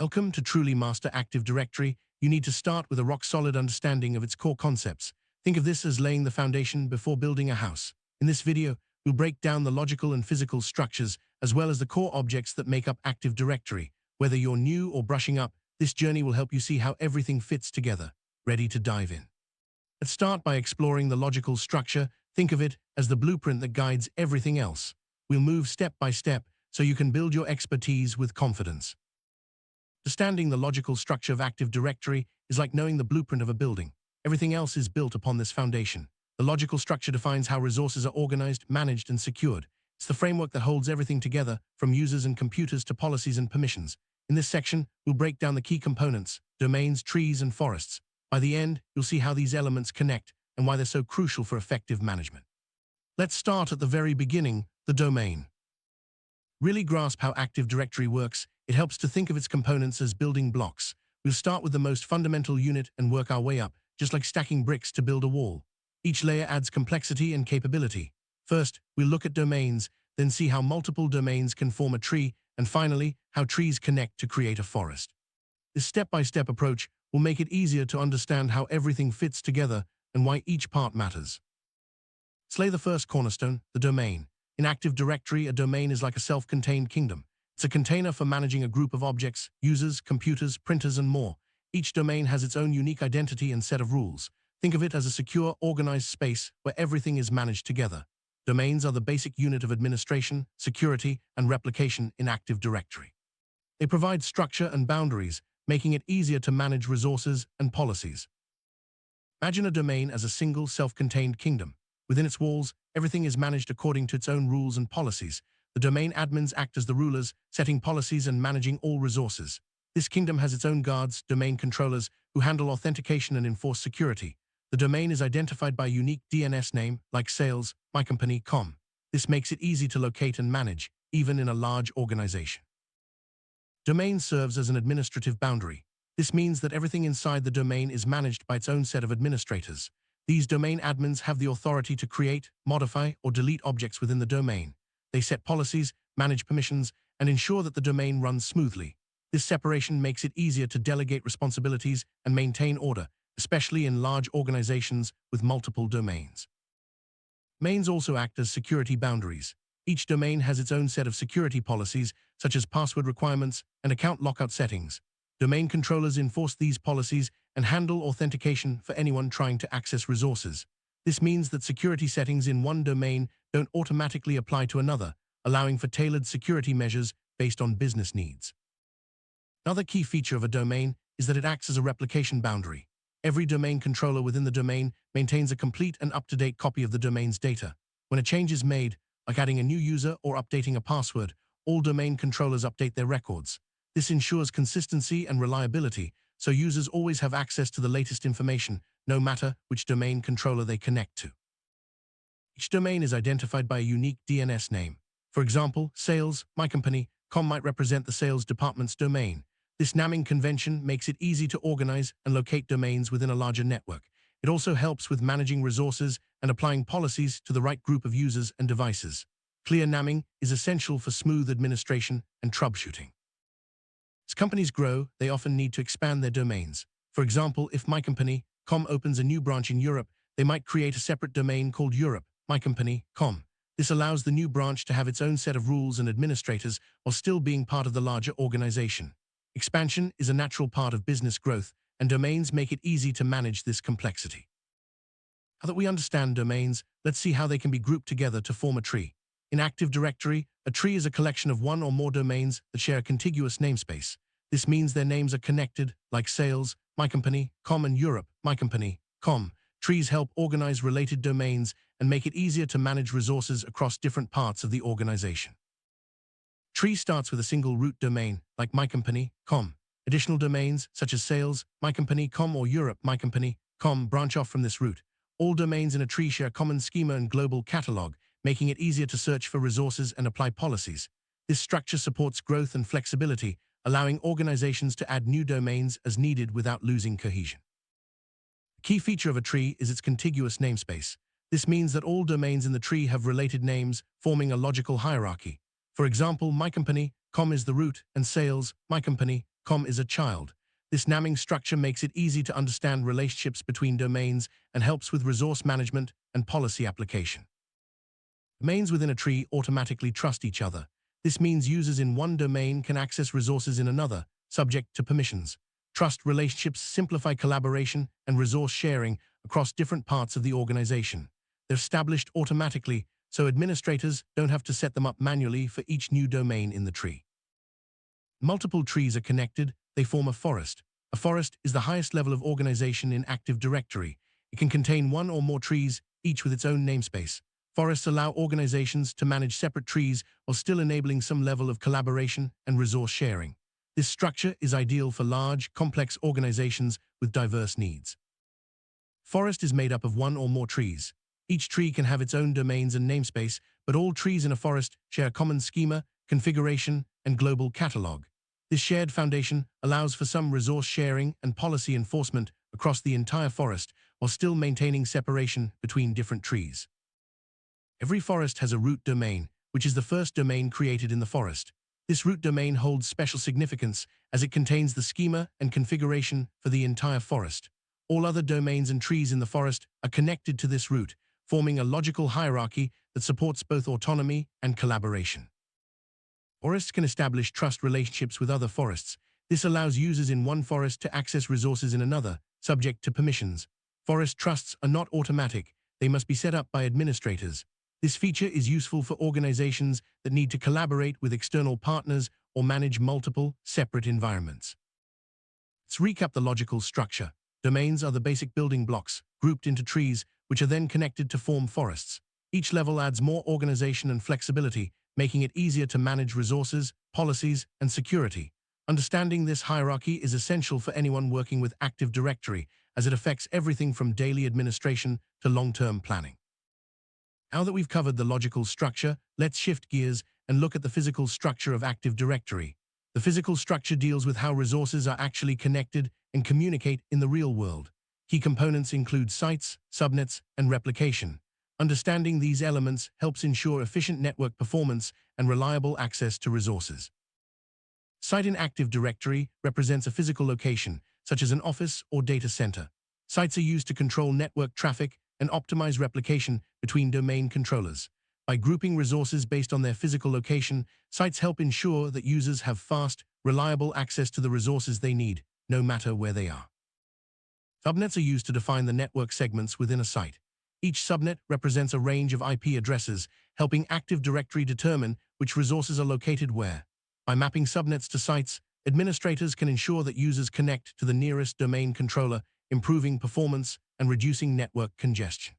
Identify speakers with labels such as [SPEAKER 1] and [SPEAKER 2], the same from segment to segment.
[SPEAKER 1] Welcome to truly master Active Directory. You need to start with a rock-solid understanding of its core concepts. Think of this as laying the foundation before building a house. In this video, we'll break down the logical and physical structures, as well as the core objects that make up Active Directory. Whether you're new or brushing up, this journey will help you see how everything fits together. Ready to dive in? Let's start by exploring the logical structure. Think of it as the blueprint that guides everything else. We'll move step by step so you can build your expertise with confidence. Understanding the logical structure of Active Directory is like knowing the blueprint of a building. Everything else is built upon this foundation. The logical structure defines how resources are organized, managed, and secured. It's the framework that holds everything together, from users and computers to policies and permissions. In this section, we'll break down the key components: domains, trees, and forests. By the end, you'll see how these elements connect and why they're so crucial for effective management. Let's start at the very beginning, the domain. Really grasp how Active Directory works, it helps to think of its components as building blocks. We'll start with the most fundamental unit and work our way up, just like stacking bricks to build a wall. Each layer adds complexity and capability. First, we'll look at domains, then see how multiple domains can form a tree, and finally, how trees connect to create a forest. This step-by-step approach will make it easier to understand how everything fits together and why each part matters. Let's lay the first cornerstone, the domain. In Active Directory, a domain is like a self-contained kingdom. It's a container for managing a group of objects, users, computers, printers, and more. Each domain has its own unique identity and set of rules. Think of it as a secure, organized space where everything is managed together. Domains are the basic unit of administration, security, and replication in Active Directory. They provide structure and boundaries, making it easier to manage resources and policies. Imagine a domain as a single, self-contained kingdom. Within its walls, everything is managed according to its own rules and policies. The domain admins act as the rulers, setting policies and managing all resources. This kingdom has its own guards, domain controllers, who handle authentication and enforce security. The domain is identified by a unique DNS name, like sales, mycompany.com. This makes it easy to locate and manage, even in a large organization. Domain serves as an administrative boundary. This means that everything inside the domain is managed by its own set of administrators. These domain admins have the authority to create, modify, or delete objects within the domain. They set policies, manage permissions, and ensure that the domain runs smoothly. This separation makes it easier to delegate responsibilities and maintain order, especially in large organizations with multiple domains. Domains also act as security boundaries. Each domain has its own set of security policies, such as password requirements and account lockout settings. Domain controllers enforce these policies and handle authentication for anyone trying to access resources. This means that security settings in one domain don't automatically apply to another, allowing for tailored security measures based on business needs. Another key feature of a domain is that it acts as a replication boundary. Every domain controller within the domain maintains a complete and up-to-date copy of the domain's data. When a change is made, like adding a new user or updating a password, all domain controllers update their records. This ensures consistency and reliability, so users always have access to the latest information, no matter which domain controller they connect to. Each domain is identified by a unique DNS name. For example, sales, mycompany.com might represent the sales department's domain. This naming convention makes it easy to organize and locate domains within a larger network. It also helps with managing resources and applying policies to the right group of users and devices. Clear naming is essential for smooth administration and troubleshooting. As companies grow, they often need to expand their domains. For example, if mycompany.com opens a new branch in Europe, they might create a separate domain called Europe.mycompany.com. This allows the new branch to have its own set of rules and administrators while still being part of the larger organization. Expansion is a natural part of business growth, and domains make it easy to manage this complexity. Now that we understand domains, let's see how they can be grouped together to form a tree. In Active Directory, a tree is a collection of one or more domains that share a contiguous namespace. This means their names are connected, like sales, mycompany.com and Europe, mycompany.com. Trees help organize related domains and make it easier to manage resources across different parts of the organization. Tree starts with a single root domain, like mycompany.com. Additional domains, such as sales, mycompany.com or Europe, mycompany.com, branch off from this root. All domains in a tree share common schema and global catalog, making it easier to search for resources and apply policies. This structure supports growth and flexibility, allowing organizations to add new domains as needed without losing cohesion. A key feature of a tree is its contiguous namespace. This means that all domains in the tree have related names, forming a logical hierarchy. For example, mycompany.com is the root, and sales, mycompany, com is a child. This naming structure makes it easy to understand relationships between domains and helps with resource management and policy application. Domains within a tree automatically trust each other. This means users in one domain can access resources in another, subject to permissions. Trust relationships simplify collaboration and resource sharing across different parts of the organization. They're established automatically, so administrators don't have to set them up manually for each new domain in the tree. Multiple trees are connected, they form a forest. A forest is the highest level of organization in Active Directory. It can contain one or more trees, each with its own namespace. Forests allow organizations to manage separate trees while still enabling some level of collaboration and resource sharing. This structure is ideal for large, complex organizations with diverse needs. Forest is made up of one or more trees. Each tree can have its own domains and namespace, but all trees in a forest share a common schema, configuration, and global catalog. This shared foundation allows for some resource sharing and policy enforcement across the entire forest while still maintaining separation between different trees. Every forest has a root domain, which is the first domain created in the forest. This root domain holds special significance as it contains the schema and configuration for the entire forest. All other domains and trees in the forest are connected to this root, forming a logical hierarchy that supports both autonomy and collaboration. Forests can establish trust relationships with other forests. This allows users in one forest to access resources in another, subject to permissions. Forest trusts are not automatic. They must be set up by administrators. This feature is useful for organizations that need to collaborate with external partners or manage multiple, separate environments. Let's recap the logical structure. Domains are the basic building blocks, grouped into trees, which are then connected to form forests. Each level adds more organization and flexibility, making it easier to manage resources, policies, and security. Understanding this hierarchy is essential for anyone working with Active Directory, as it affects everything from daily administration to long-term planning. Now that we've covered the logical structure, let's shift gears and look at the physical structure of Active Directory. The physical structure deals with how resources are actually connected and communicate in the real world. Key components include sites, subnets, and replication. Understanding these elements helps ensure efficient network performance and reliable access to resources. Site in Active Directory represents a physical location, such as an office or data center. Sites are used to control network traffic and optimize replication between domain controllers. By grouping resources based on their physical location, sites help ensure that users have fast, reliable access to the resources they need, no matter where they are. Subnets are used to define the network segments within a site. Each subnet represents a range of IP addresses, helping Active Directory determine which resources are located where. By mapping subnets to sites, administrators can ensure that users connect to the nearest domain controller, improving performance and reducing network congestion.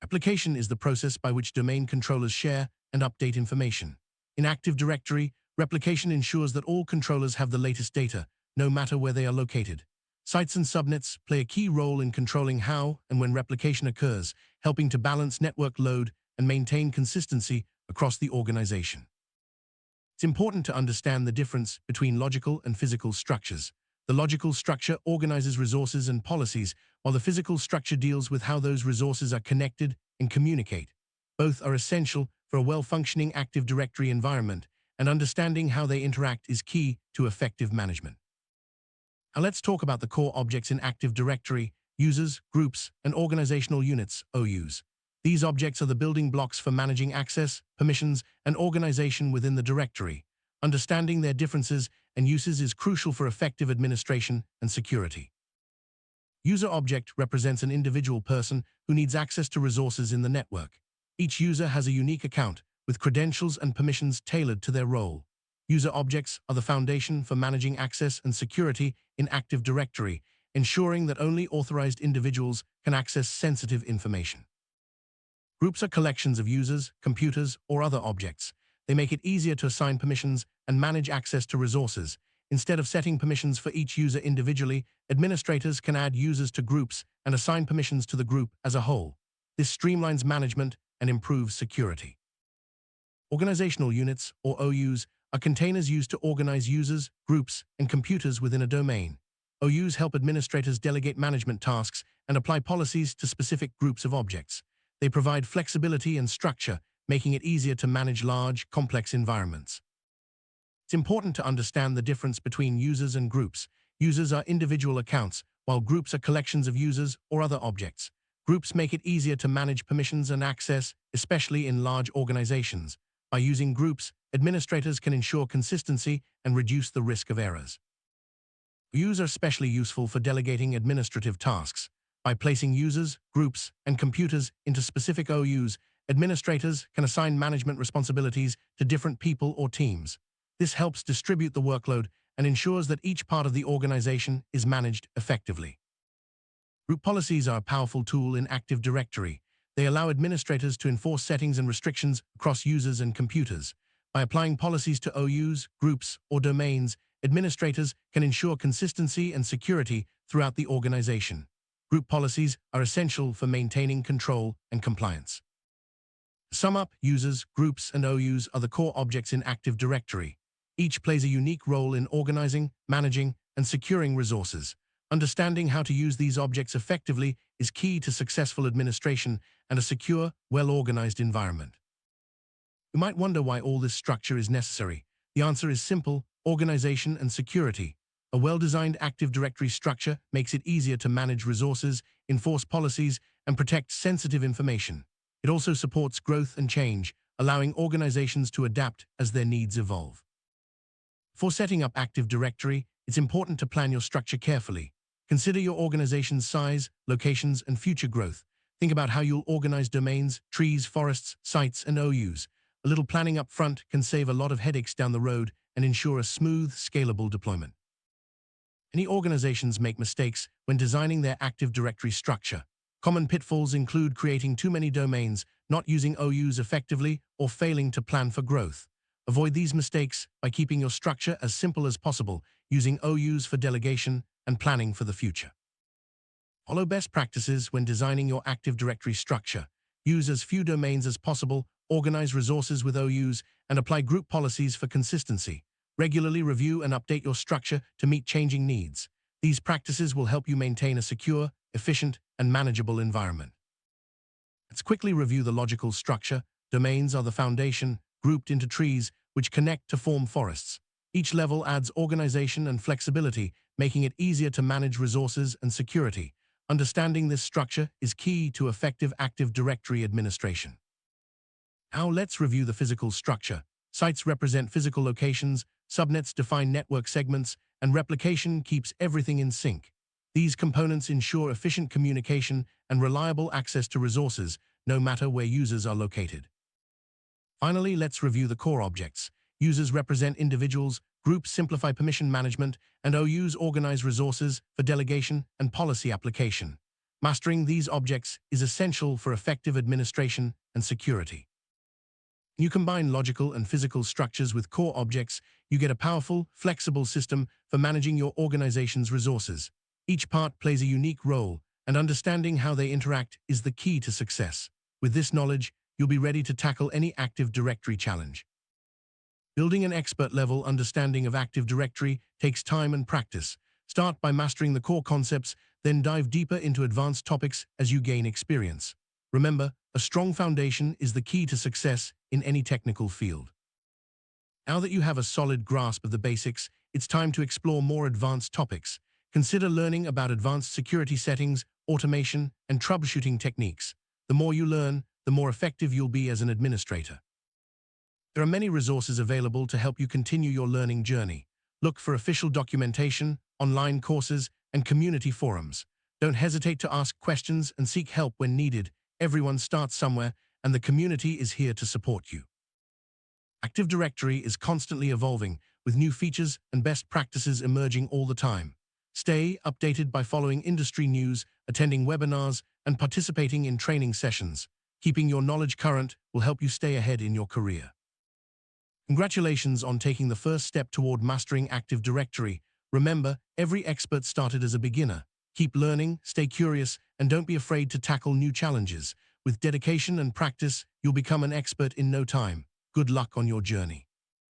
[SPEAKER 1] Replication is the process by which domain controllers share and update information. In Active Directory, replication ensures that all controllers have the latest data, no matter where they are located. Sites and subnets play a key role in controlling how and when replication occurs, helping to balance network load and maintain consistency across the organization. It's important to understand the difference between logical and physical structures. The logical structure organizes resources and policies, while the physical structure deals with how those resources are connected and communicate. Both are essential for a well-functioning Active Directory environment, and understanding how they interact is key to effective management. Now let's talk about the core objects in Active Directory: users, groups, and organizational units, OUs. These objects are the building blocks for managing access, permissions, and organization within the directory. Understanding their differences and uses is crucial for effective administration and security. User object represents an individual person who needs access to resources in the network. Each user has a unique account, with credentials and permissions tailored to their role. User objects are the foundation for managing access and security in Active Directory, ensuring that only authorized individuals can access sensitive information. Groups are collections of users, computers, or other objects. They make it easier to assign permissions and manage access to resources. Instead of setting permissions for each user individually, administrators can add users to groups and assign permissions to the group as a whole. This streamlines management and improves security. Organizational units, or OUs, are containers used to organize users, groups, and computers within a domain. OUs help administrators delegate management tasks and apply policies to specific groups of objects. They provide flexibility and structure, making it easier to manage large, complex environments. It's It's important to understand the difference between users and groups. Users are individual accounts, while groups are collections of users or other objects. Groups make it easier to manage permissions and access, especially in large organizations. By using groups, administrators can ensure consistency and reduce the risk of errors. OUs are especially useful for delegating administrative tasks. By placing users, groups, and computers into specific OUs, administrators can assign management responsibilities to different people or teams. This helps distribute the workload and ensures that each part of the organization is managed effectively. Group policies are a powerful tool in Active Directory. They allow administrators to enforce settings and restrictions across users and computers. By applying policies to OUs, groups, or domains, administrators can ensure consistency and security throughout the organization. Group policies are essential for maintaining control and compliance. To sum up, users, groups, and OUs are the core objects in Active Directory. Each plays a unique role in organizing, managing, and securing resources. Understanding how to use these objects effectively is key to successful administration and a secure, well-organized environment. You might wonder why all this structure is necessary. The answer is simple: organization and security. A well-designed Active Directory structure makes it easier to manage resources, enforce policies, and protect sensitive information. It also supports growth and change, allowing organizations to adapt as their needs evolve. Before setting up Active Directory, it's important to plan your structure carefully. Consider your organization's size, locations, and future growth. Think about how you'll organize domains, trees, forests, sites, and OUs. A little planning up front can save a lot of headaches down the road and ensure a smooth, scalable deployment. Many organizations make mistakes when designing their Active Directory structure. Common pitfalls include creating too many domains, not using OUs effectively, or failing to plan for growth. Avoid these mistakes by keeping your structure as simple as possible, using OUs for delegation and planning for the future. Follow best practices when designing your Active Directory structure. Use as few domains as possible, organize resources with OUs, and apply group policies for consistency. Regularly review and update your structure to meet changing needs. These practices will help you maintain a secure, efficient, and manageable environment. Let's quickly review the logical structure. Domains are the foundation, grouped into trees, which connect to form forests. Each level adds organization and flexibility, making it easier to manage resources and security. Understanding this structure is key to effective Active Directory administration. Now let's review the physical structure. Sites represent physical locations, subnets define network segments, and replication keeps everything in sync. These components ensure efficient communication and reliable access to resources, no matter where users are located. Finally, let's review the core objects. Users represent individuals, groups simplify permission management, and OUs organize resources for delegation and policy application. Mastering these objects is essential for effective administration and security. When you combine logical and physical structures with core objects, you get a powerful, flexible system for managing your organization's resources. Each part plays a unique role, and understanding how they interact is the key to success. With this knowledge, you'll be ready to tackle any Active Directory challenge. Building an expert-level understanding of Active Directory takes time and practice. Start by mastering the core concepts, then dive deeper into advanced topics as you gain experience. Remember, a strong foundation is the key to success in any technical field. Now that you have a solid grasp of the basics, it's time to explore more advanced topics. Consider learning about advanced security settings, automation, and troubleshooting techniques. The more you learn, the more effective you'll be as an administrator. There are many resources available to help you continue your learning journey. Look for official documentation, online courses, and community forums. Don't hesitate to ask questions and seek help when needed. Everyone starts somewhere, and the community is here to support you. Active Directory is constantly evolving, with new features and best practices emerging all the time. Stay updated by following industry news, attending webinars, and participating in training sessions. Keeping your knowledge current will help you stay ahead in your career. Congratulations on taking the first step toward mastering Active Directory. Remember, every expert started as a beginner. Keep learning, stay curious, and don't be afraid to tackle new challenges. With dedication and practice, you'll become an expert in no time. Good luck on your journey.